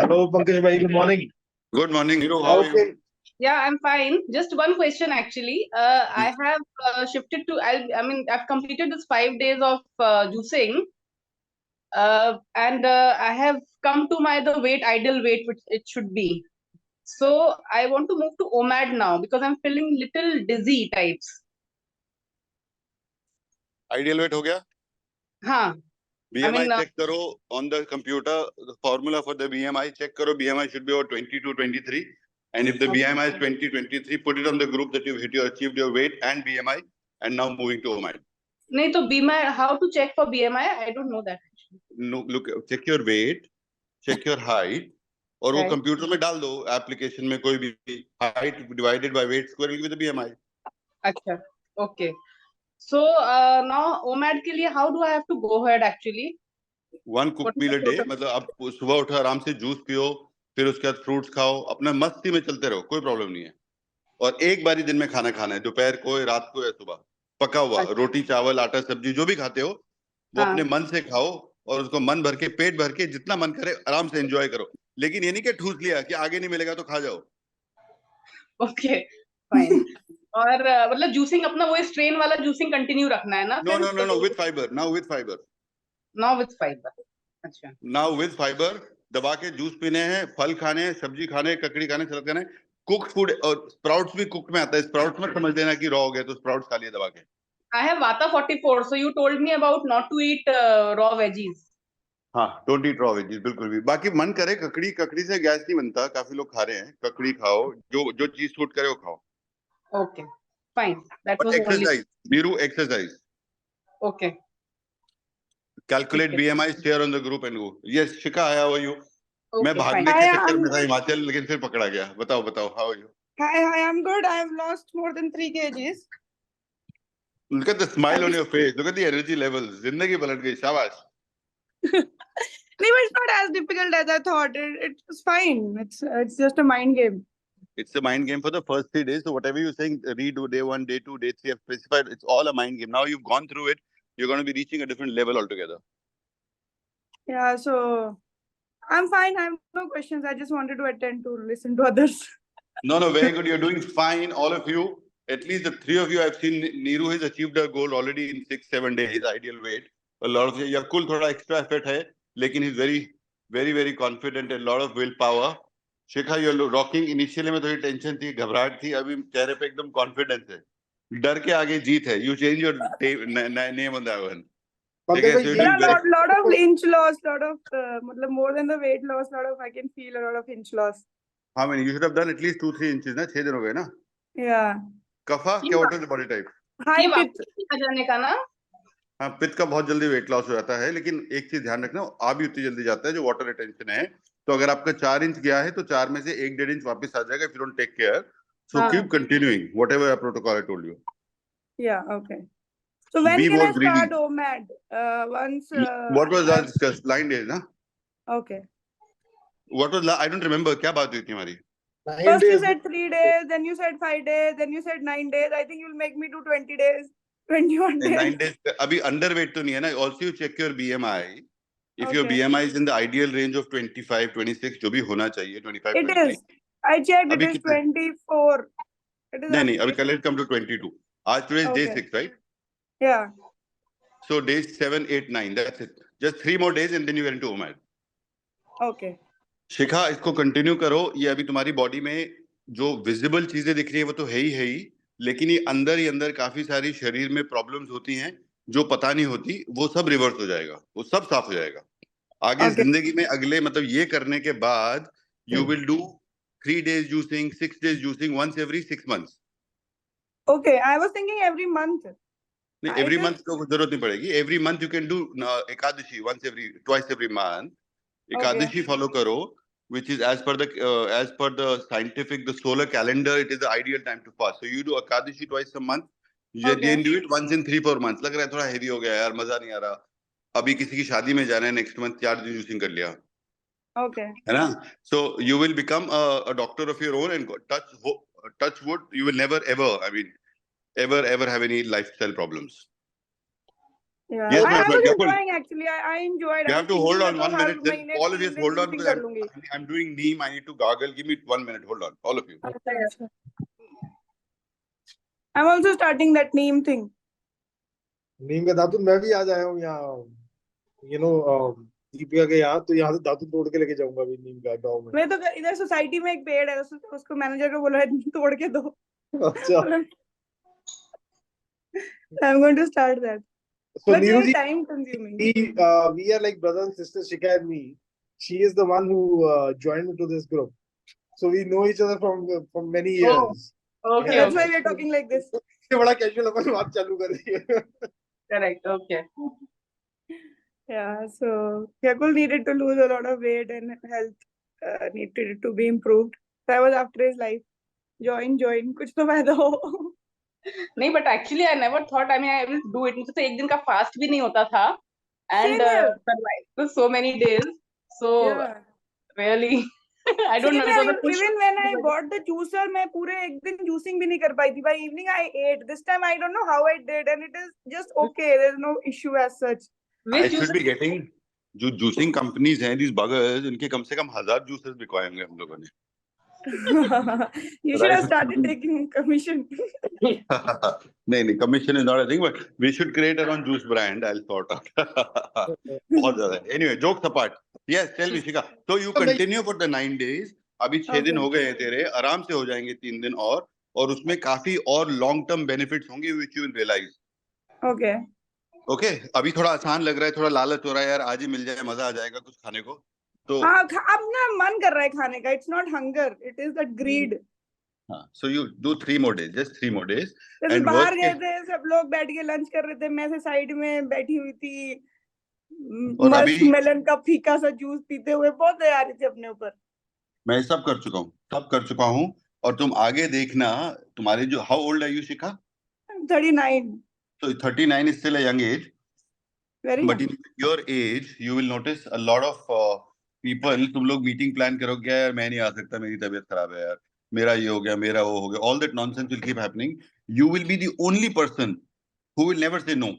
Hello, Pankaj bhai. Good morning. Good morning, Hero. How How are you? can Yeah, I'm fine. Just one question actually. I have shifted to, I've completed this 5 days of juicing, and I have come to the ideal weight which it should be. So I want to move to OMAD now because I'm feeling little dizzy types. Ideal weight हो गया? हाँ, BMI check करो on the computer. The formula for the BMI check करो. BMI should be over 22, 23. And if the BMI is 20, 23, put it on the group that you've achieved your weight and BMI, and now moving to OMAD. नहीं तो BMI, how to check for BMI? I don't know that. No, look, check your weight, check your height, और वो computer में डाल दो application में कोई भी height divided by weight square will be the BMI. अच्छा, okay. So now OMAD के लिए how do I have to go ahead actually? One cooked meal a day, मतलब आप सुबह उठो आराम से जूस पियो, फिर उसके बाद फ्रूट्स खाओ, अपना मस्ती में चलते रहो, कोई प्रॉब्लम नहीं है. और एक बारी दिन में खाना खाना है, दोपहर को, रात को या सुबह, पका हुआ रोटी चावल आटा सब्जी जो भी खाते हो वो अपने मन से खाओ और उसको मन भर के पेट भर के जितना मन करे आराम से एंजॉय करो. लेकिन ये नहीं कि ठूस लिया कि आगे नहीं मिलेगा तो खा जाओ. Okay fine. और मतलब जूसिंग अपना वो स्ट्रेन वाला जूसिंग कंटिन्यू रखना है ना? Know with fibre. Now with fibre. अच्छा, नाउ विद फाइबर. दबा के जूस पीने हैं, फल खाने हैं, सब्जी खाने, ककड़ी खाने, सलाद खाने. कुक्ड फूड और स्प्राउट्स भी कुक्ड में आता है. स्प्राउट्स मत समझ लेना कि रॉ हो गया तो स्प्राउट्स खा लिए दबा के. I have Vata 44, so you told me about not to eat raw veggies. हाँ, डोंट ईट रॉ वेजीज बिल्कुल भी. बाकी मन करे ककड़ी से गैस नहीं बनता, काफी लोग खा रहे हैं. ककड़ी खाओ, जो चीज सूट करे वो खाओ. Okay, fine. That was exercise. Neeru exercise. Okay. Calculate BMI, share on the group and go. Yes, Shikha, how are you? Okay, मैं भागने के चक्कर में था हिमाचल, लेकिन फिर पकड़ा गया. बताओ, how are you? Hi, I'm good. I've lost more than 3 kgs. Look at the smile on your face. Look at the energy levels. जिंदगी पलट गई, शाबाश. No, but it's not as difficult as I thought. It's fine. It's just a mind game. It's a mind game for the first 3 days. So whatever you're saying, redo day 1, day 2, day 3, I've specified. It's all a mind game. Now you've gone through it. You're going to be reaching a different level altogether. Yeah, so I'm fine. I have no questions. I just wanted to attend to listen to others. No, very good. You're doing fine, all of you. At least the 3 of you I've seen. Neeru has achieved her goal already in 6-7 days, ideal weight. A lot of Yakul thoda extra effort hai, lekin he's very, very, very confident and a lot of willpower. Shikha, you're rocking. Initially में थोड़ी tension थी, घबराहट थी. अभी चेहरे पे एकदम confidence है. डर के आगे जीत है. You change your name on that one. Lot of inch loss, more than the weight loss. I can feel a lot of inch loss. How many? You should have done at least 2-3 inches ना. 6 दिन हो गए ना. Yeah. कफा क्या what is the body type? High pitch. जाने का ना. हाँ, पित्त का बहुत जल्दी वेट लॉस हो जाता है, लेकिन एक चीज ध्यान रखना, आ भी उतनी जल्दी जाता है जो वाटर रिटेंशन है. तो अगर आपका 4 इंच गया है तो 4 में से 1-1.5 इंच वापस आ जाएगा if you don't take care. So keep continuing whatever protocol I told you. Yeah, okay. So when can I start OMAD? What was that discussed? Blind days, ना? Okay. What was I don't remember. क्या बात हुई थी हमारी? First you said 3 days, then you said 5 days, then you said 9 days. I think you'll make me do 20 days. 21 days. 9 days. अभी underweight तो नहीं है ना. Also you check your BMI. If your BMI is in the ideal range of 25, 26, जो भी होना चाहिए 25, it 23. is. I checked. It is 24. It is. नहीं. अभी कल it come to 22. आज today is day 6, right? Yeah. So days 7, 8, 9. That's it. Just 3 more days and then you get into OMAD. Okay. शिखा, इसको continue करो. ये अभी तुम्हारी body में जो विजिबल चीजें दिख रही है वो तो है ही, लेकिन ये अंदर ही अंदर काफी सारी शरीर में प्रॉब्लम्स होती हैं जो पता नहीं होती. वो सब रिवर्स हो जाएगा, वो सब साफ हो जाएगा. आगे जिंदगी में अगले मतलब ये करने के बाद you will do 3 days juicing, 6 days juicing once every 6 months. Okay, I was thinking every month. नहीं, every month तो जरूरत नहीं पड़ेगी. Every month you can do Ekadashi twice every month. Ekadashi follow करो, which is as per the scientific, the solar calendar, it is the ideal time to fast. So you do Ekadashi twice a month. You then do it once in 3-4 months. लग रहा है थोड़ा heavy हो गया यार, मजा नहीं आ रहा. अभी किसी की शादी में जाना है next month, 4 दिन juicing कर लिया. Okay. है ना? So you will become a doctor of your own and touch wood. You will never ever, ever have any lifestyle problems. Yeah, Yes, I my was friend, Yakul. enjoying actually. I enjoyed. You I have was to hold thinking on that one her minute. Just महीने all of you 3 दिन hold on juicing because कर लूंगी. I'm doing neem. I need to gargle. Give me 1 minute. Hold on, all of you. अच्छा. I'm also starting that neem thing. नीम का दातुन मैं भी आज आया हूँ यहाँ, दीपिका के यहाँ, तो यहाँ से दातुन तोड़ के लेके जाऊंगा अभी नीम का गाँव में. मैं तो इधर सोसाइटी में एक पेड़ है, उसको मैनेजर को बोला है तोड़ के दो. अच्छा. I'm going to start that. So But Neeru very ji, time consuming. we are like brother and sister. Shika and me. She is the one who joined into this group. So we know each other from many years. Okay, That's why okay. we're talking like this. इससे बड़ा casual अपन बात चालू कर दी है. Correct. Okay. Yeah, so Yakul needed to lose a lot of weight and health needed to be improved. So I was after his life. Join, कुछ तो फायदा हो. नहीं, but actually I never thought, I mean, I will do it. मुझसे तो एक दिन का fast भी नहीं होता था. And Same here. survived for so many days. So Yeah. really, I don't know. Same It was here. a push. Even when I bought the juicer, मैं पूरे एक दिन juicing भी नहीं कर पाई थी. By evening I ate. This time I don't know how I did, and it is just okay. There's no issue as such. I Which should juice? be getting जो juicing companies हैं, these buggers, इनके कम से कम 1000 juices बिकवाएंगे हम लोगों ने. You should have started taking commission. नहीं, commission is not a thing, but we should create our own juice brand. I'll sort out. बहुत ज़्यादा है. Anyway, jokes apart. Yes, tell me, Shika. So you continue for the 9 days. अभी 6 दिन हो गए हैं तेरे. आराम से हो जाएंगे 3 दिन और उसमें काफी और long term benefits होंगे which you will realize. Okay. Okay अभी थोड़ा आसान लग रहा है, थोड़ा लालच हो रहा है यार, आज ही मिल जाए, मजा आ जाएगा कुछ खाने को. तो हाँ, अब ना मन कर रहा है खाने का. It's not hunger. It is that greed. हाँ, so you do 3 more days, just 3 more days. जैसे And बाहर worst गए case, थे, सब लोग बैठ के लंच कर रहे थे, मैं से साइड में बैठी हुई थी, और मस्त अभी मेलन का फीका सा जूस पीते हुए. बहुत दया आ रही थी अपने ऊपर. मैं सब कर चुका हूँ और तुम आगे देखना. तुम्हारे जो how old are you Shikha? 39. So 39 is still a young age, Very but young. in your age you will notice a lot of people. तुम लोग मीटिंग प्लान करोगे, यार मैं नहीं आ सकता, मेरी तबीयत खराब है यार, मेरा ये हो गया, मेरा वो हो गया. All that nonsense will keep happening. You will be the only person who will never say no.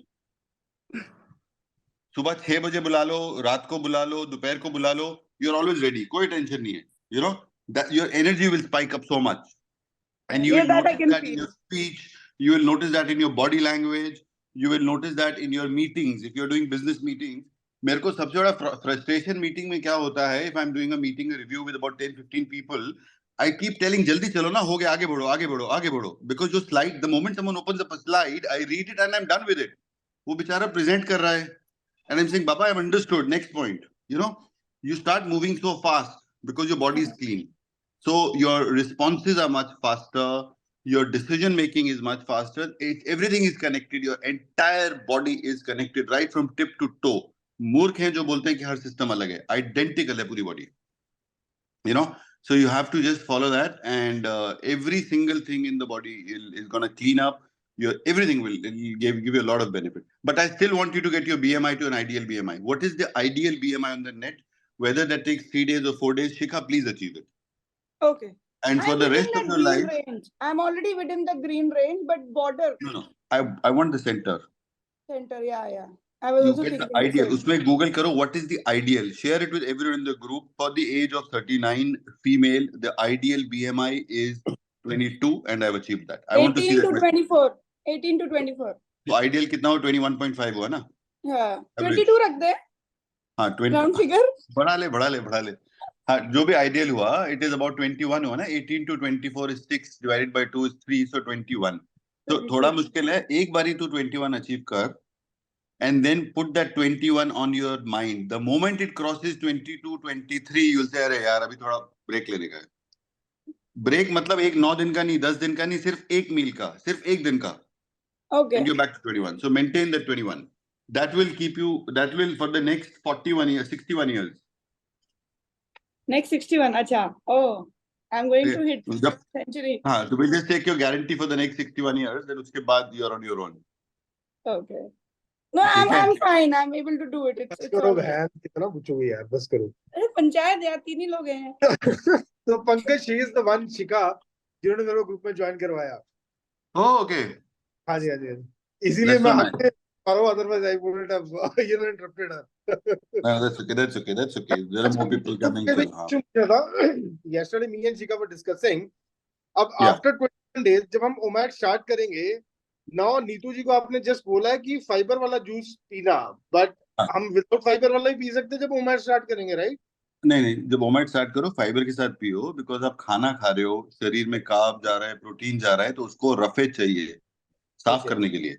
सुबह 6 बजे बुला लो, रात को बुला लो, दोपहर को बुला लो, you're always ready. कोई टेंशन नहीं है. You know that your energy will spike up so much, and you Yeah, will that I notice can that in feel. your speech. You will notice that in your body language. You will notice that in your meetings. If you're doing business meetings, मेरे को सबसे बड़ा frustration meeting में क्या होता है? If I'm doing a meeting, a review with about 10-15 people, I keep telling जल्दी चलो ना, हो गया, आगे बढ़ो, आगे बढ़ो, आगे बढ़ो. Because जो slide, the moment someone opens up a slide, I read it and I'm done with it. वो बेचारा present कर रहा है, and I'm saying, Baba, I've understood. Next point. You know, you start moving so fast because your body is clean. So your responses are much faster. Your decision making is much faster. Everything is connected. Your entire body is connected right from tip to toe. मूर्ख हैं जो बोलते हैं कि हर system अलग है. Identical है पूरी body. You know, so you have to just follow that, and every single thing in the body is gonna clean up. Everything will give you a lot of benefit. But I still want you to get your BMI to an ideal BMI. What is the ideal BMI on the net? Whether that takes 3 days or 4 days, Shikha, please achieve it. Okay. And for I'm the within rest the of your green life, range. I'm already within the green range, but border no. I want the center. center. Yeah. I was You also get the thinking the ideal. same. उसमें Google करो what is the ideal. Share it with everyone in the group. For the age of 39 female, the ideal BMI is 22, and I've achieved that. I want to see 18 that. to 24. 18 to 24. So ideal कितना हो? 21.5 हुआ ना? Yeah. Average. 22 रख दे. हाँ 20. Round figure. बढ़ा ले. हाँ जो भी ideal हुआ, it is about 21 हुआ ना? 18 to 24 is 6 divided by 2 is 3, so 21. So थोड़ा मुश्किल है. एक बारी तू 21 achieve कर, and then put that 21 on your mind. The moment it crosses 22, 23, you'll say, अरे यार अभी थोड़ा break लेने का है. Break मतलब एक 9 दिन का नहीं, 10 दिन का नहीं, सिर्फ एक मील का, सिर्फ एक दिन का. Okay. And you're back to 21. So maintain that 21. That will keep you, that will for the next 41 years, 61 years. Next 61. Acha. Oh, I'm going to hit जब century. हाँ, so we'll just take your guarantee for the next 61 years. Then उसके बाद you're on your own. Okay. No, ठीक है? I'm fine. I'm able to do it. बस It's करो all right. बहन, कितना पूछोगे यार, बस करो. अरे पंचायत यार, 3 ही लोग हैं. तो Pankaj, she is the one, शिखा, जिन्होंने मेरे को ग्रुप में ज्वाइन करवाया. Oh, okay. हाँ जी. इसीलिए That's मैं so हफ्ते tomorrow, otherwise I wouldn't have, interrupted her. No, that's okay. That's okay. That's okay. There are more people coming. Yesterday, Chal, yesterday me and Shika were discussing. अब Yeah. After 21 days जब हम ओमैट start करेंगे, now Neetu जी को आपने just बोला है कि fibre वाला जूस पीना, बट हाँ. हम विदाउट फाइबर वाला ही पी सकते हैं जब ओमैट स्टार्ट करेंगे, राइट? नहीं नहीं, जब ओमेट स्टार्ट करो फाइबर के साथ पियो, बिकॉज आप खाना खा रहे हो, शरीर में कार्ब जा रहा है, प्रोटीन जा रहा है, तो उसको रफेज चाहिए साफ Okay. करने के लिए।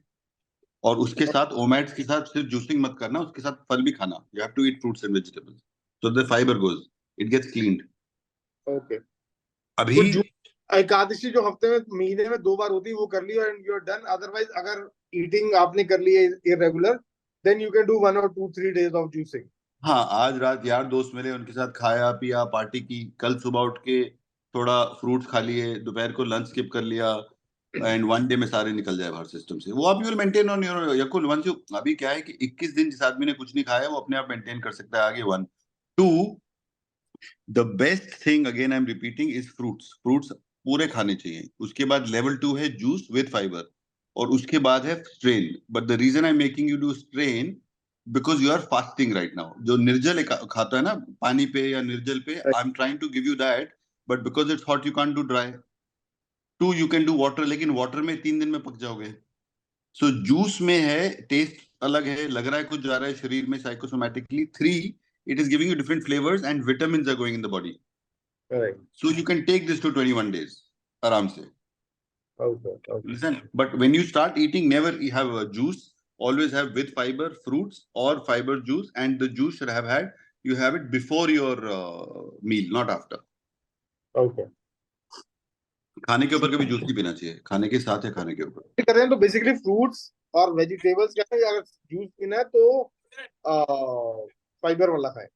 और उसके साथ ओमेट्स के साथ सिर्फ जूसिंग मत करना, उसके साथ फल भी खाना। You have to eat fruits and vegetables so the fibre goes, it gets cleaned. Okay, अभी तो एकादशी जो हफ्ते में महीने में 2 बार होती है वो कर ली and you are done. Otherwise अगर ईटिंग आपने कर ली है irregular, then you can do 1 or 2-3 days of juicing. हाँ, आज रात यार दोस्त मिले, उनके साथ खाया पिया, पार्टी की, कल सुबह उठ के थोड़ा फ्रूट्स खा लिए, दोपहर को लंच स्किप कर लिया, एंड वन डे में सारे निकल जाए बाहर सिस्टम से। वो आप you will maintain on your यकुल वंस यू। अभी क्या है कि 21 दिन जिस आदमी ने कुछ नहीं खाया वो अपने आप मेंटेन कर सकता है आगे। 1 2 the best thing again I am repeating is fruits पूरे खाने चाहिए। उसके बाद लेवल 2 है जूस विद फाइबर, और उसके बाद है strain. But the reason I am making you do strain because you are fasting right now. जो निर्जल खाता है ना पानी पे या निर्जल पे, I am trying to give you that, but because it's hot you can't do dry. 2 you can do water, लेकिन वाटर में 3 दिन में पक जाओगे। सो जूस में है टेस्ट अलग है, लग रहा है कुछ जा रहा है शरीर में psychosomatically. 3 it is giving you different flavours and vitamins are going in the body, right, so you can take this to 21 days आराम से। Okay, Listen, but when you start eating, never have a juice. Always have with fiber, fruits or fiber juice, and the juice should have had. You have it before your meal, not after. Okay. खाने के ऊपर कभी juice नहीं पीना चाहिए, खाने के साथ या खाने के ऊपर। कर रहे हैं तो बेसिकली फ्रूट्स और वेजिटेबल्स क्या है, अगर जूस पीना है तो फाइबर वाला खाए।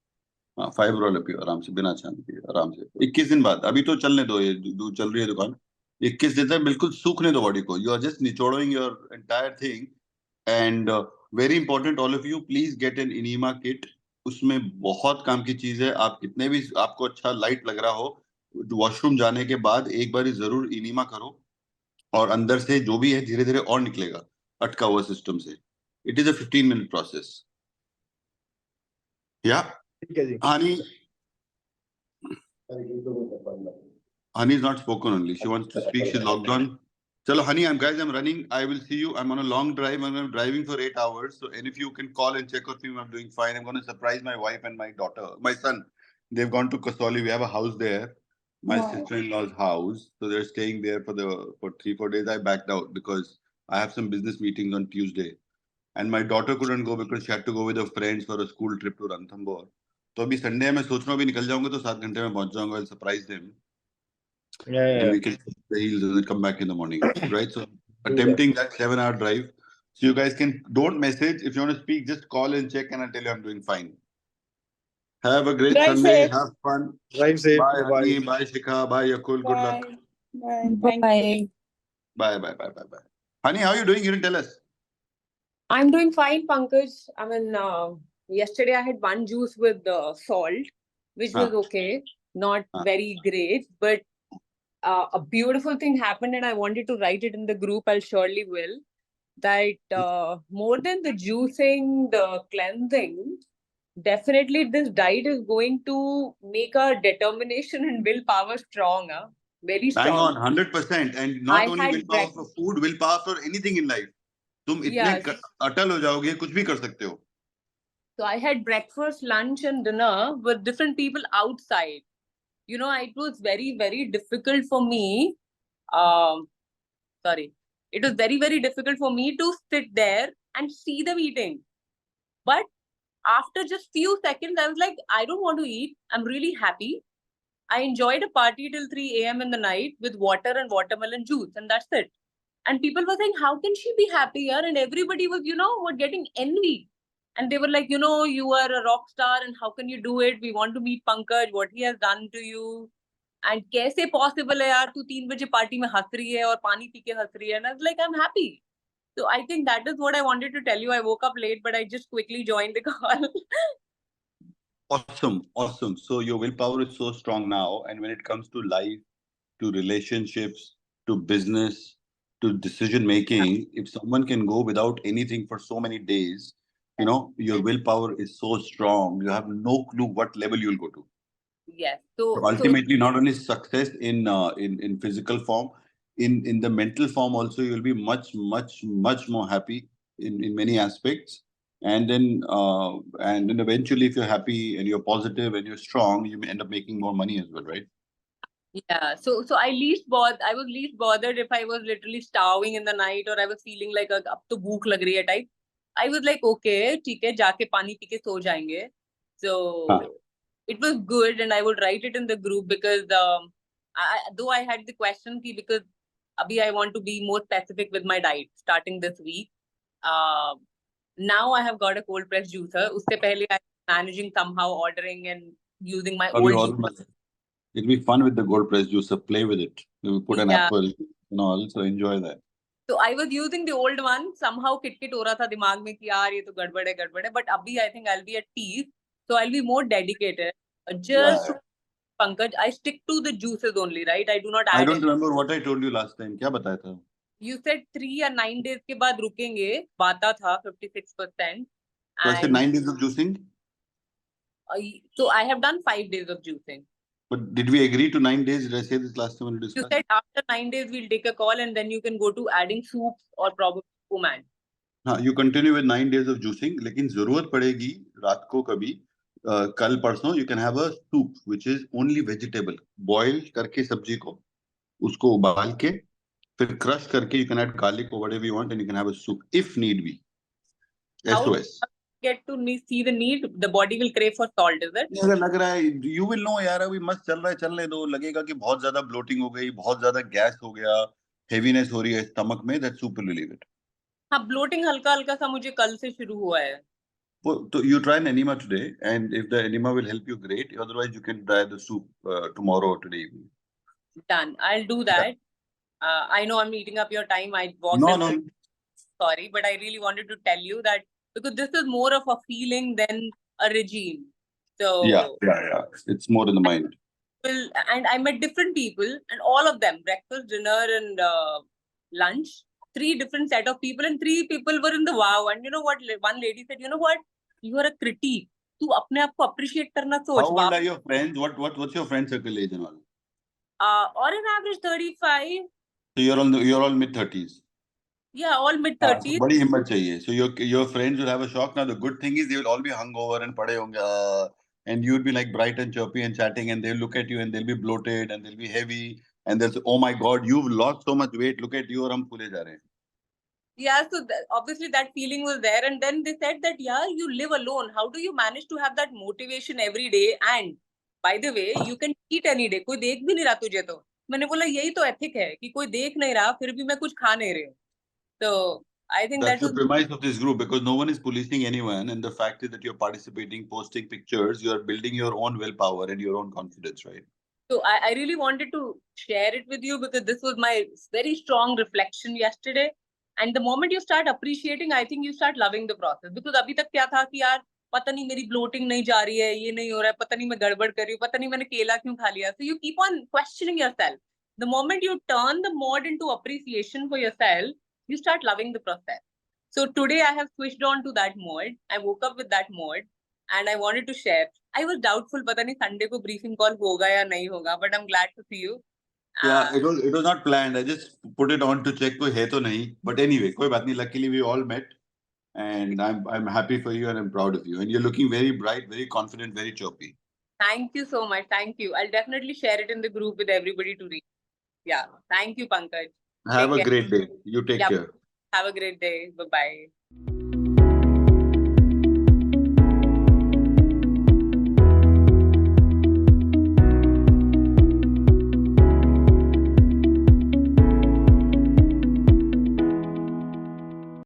हाँ, फाइबर वाला पियो आराम से, बिना छान पिए आराम से। 21 दिन बाद, अभी तो चलने दो, ये चल रही है दुकान। 21 दिन तक बिल्कुल सूखने दो बॉडी को। यू आर जस्ट निचोड़िंग your entire thing. And very important, all of you please get an enema kit. उसमें बहुत काम की चीज है। आप कितने भी आपको अच्छा लाइट लग रहा हो, वॉशरूम जाने के बाद एक बार जरूर इनीमा करो, और अंदर से जो भी है धीरे धीरे और निकलेगा अटका हुआ सिस्टम से। It is a 15-minute process. या ठीक है जी। Honey is not spoken only. She wants to speak. She's logged on. Chalo, honey, I'm running. I will see you. I'm on a long drive. I'm driving for 8 hours. So, and if you can call and check with me, I'm doing fine. I'm going to surprise my wife and my daughter, my son. They've gone to Kasoli. We have a house there. My Wow. sister-in-law's house. So they're staying there for 3-4 days. I backed out because I have some business meetings on Tuesday. And my daughter couldn't go because she had to go with her friends for a school trip to Ranthambore. तो अभी Sunday है, मैं सोच रहा हूँ अभी निकल जाऊंगा तो 7 घंटे में पहुंच जाऊंगा। I'll surprise them. And we can take the heels and then come back in the morning, right? So attempting that 7-hour drive. So you guys don't message. If you want to speak, just call and check and I'll tell you I'm doing fine. Have a great Drive Sunday. safe. Have fun. Drive safe. Bye, Bye. Honey. Bye, Shikha. Bye, Yakul. Good luck. Bye. Thank you. Bye. Honey, how are you doing? You didn't tell us. I'm doing fine, Pankaj. I mean, yesterday I had one juice with salt, which was okay, not very great, but a beautiful thing happened and I wanted to write it in the group. I'll surely will. That more than the juicing, the cleansing, definitely this diet is going to make our determination and willpower strong, very strong. Bang on, 100%. And not I only had willpower for food, willpower for anything in life. तुम इतने Yes. अटल हो जाओगे, कुछ भी कर सकते हो। So I had breakfast, lunch, and dinner with different people outside. You know, it was very, very difficult for me. It was very, very difficult for me to sit there and see them eating. But after just few seconds, I was like, I don't want to eat. I'm really happy. I enjoyed a party till 3 a.m. in the night with water and watermelon juice, and that's it. And people were saying, how can she be happier? And everybody was, getting envy. And they were like, you are a rock star and how can you do it? We want to meet Pankaj, what he has done to you. And कैसे possible है यार, तू 3 बजे party में हंस रही है और पानी पी के हंस रही है. And I was like, I'm happy. So I think that is what I wanted to tell you. I woke up late, but I just quickly joined the call. Awesome. So your willpower is so strong now. And when it comes to life, to relationships, to business, to decision making. If someone can go without anything for so many days, you know, your willpower is so strong. You have no clue what level you'll go to. Yes. So So ultimately, not only success in physical form, in the mental form also, you'll be much more happy in many aspects. And then eventually, if you're happy and you're positive and you're strong, you may end up making more money as well, right? yeah, so I was least bothered if I was literally starving in the night or I was feeling like ab to bhook lag rahi hai type. I was like, okay, ठीक है, जाके पानी P के सो जाएंगे. So it was good, and I would write it in the group because though I had the question ki because abhi I want to be more specific with my diet starting this week. Now I have got a cold press juicer. Usse pehle I was managing somehow ordering and using my Abhi old aur juicer. mast. It'll be fun with the gold press juicer. Play with it. You put an Yeah. apple and all, so enjoy that. So I was using the old one. Somehow kit हो रहा था दिमाग में कि यार ये तो गड़बड़ है. But अभी I think I'll be at peace. So I'll be more dedicated. Just Pankaj, I stick to the juices only, right? I do not I add don't any. remember what I told you last time. क्या बताया था? You said 3 or 9 days के बाद रुकेंगे. बाता था 56%. So I said 9 days of juicing. So I have done 5 days of juicing. But did we agree to 9 days? Did I say this last time when we You discussed? said after 9 days we'll take a call and then you can go to adding soups or probably command. हाँ, you continue with 9 days of juicing. लेकिन जरूरत पड़ेगी रात को कभी कल परसों you can have a soup which is only vegetable. Boil करके सब्जी को उसको उबाल के फिर crush करके you can add garlic or whatever you want and you can have a soup if need be. SOS. Get to see the need, the body will crave for salt, is it? अगर लग रहा है you will know यार अभी मस्त चल रहा है चलने दो लगेगा कि बहुत ज्यादा bloating हो गई बहुत ज्यादा गैस हो गया heaviness हो रही है stomach में that soup will relieve it. हाँ bloating हल्का हल्का सा मुझे कल से शुरू हुआ है. So you try an enema today, and if the enema will help you, great. Otherwise, you can try the soup tomorrow or today evening. Done. I'll do that. I know I'm eating up your time. I walked No, in. no. Sorry, but I really wanted to tell you that because this is more of a feeling than a regime. So Yeah. It's more in the mind. And I met different people, and all of them, breakfast, dinner, and lunch, 3 different set of people, and 3 people were in the wow. And you know what? One lady said, "You know what? You are a critique. तू अपने आप को appreciate करना सोच." How old are your friends? What's your friend circle age and all? Or an average 35. So you're all mid-30s. Yeah, all So mid-30s. बड़ी हिम्मत चाहिए. So your friends will have a shock. Now the good thing is they will all be hungover and पड़े होंगे. And you'll be like bright and chirpy and chatting, and they'll look at you and they'll be bloated and they'll be heavy and they'll say, "Oh my God, you've lost so much weight. Look at you, और हम फूले जा रहे हैं." Yeah, so obviously that feeling was there. And then they said that, yeah, you live alone. How do you manage to have that motivation every day? And by the way, you can eat any day. कोई देख भी नहीं रहा तुझे तो. मैंने बोला यही तो ethic है कि कोई देख नहीं रहा फिर भी मैं कुछ खा नहीं रही हूँ. So I think That's the was premise of this group because no one is policing anyone, and the fact is that you're participating, posting pictures, you're building your own willpower and your own confidence, right? so I really wanted to share it with you because this was my very strong reflection yesterday. And the moment you start appreciating, I think you start loving the process. Because अभी तक क्या था कि यार पता नहीं मेरी bloating नहीं जा रही है, ये नहीं हो रहा है, पता नहीं मैं गड़बड़ कर रही हूँ, पता नहीं मैंने केला क्यों खा लिया. So you keep on questioning yourself. The moment you turn the mode into appreciation for yourself, you start loving the process. So today I have switched on to that mode. I woke up with that mode and I wanted to share. I was doubtful, पता नहीं Sunday को briefing call होगा या नहीं होगा, but I'm glad to see you. Yeah, it was not planned. I just put it on to check कोई है तो नहीं. But anyway, कोई बात नहीं. Luckily we all met, and I'm happy for you and I'm proud of you. And you're looking very bright, very confident, very chirpy. Thank you so much. Thank you. I'll definitely share it in the group with everybody to read. Yeah. Thank you, Pankaj. Have Take a care. great day. You take care. Have a great day. Bye-bye.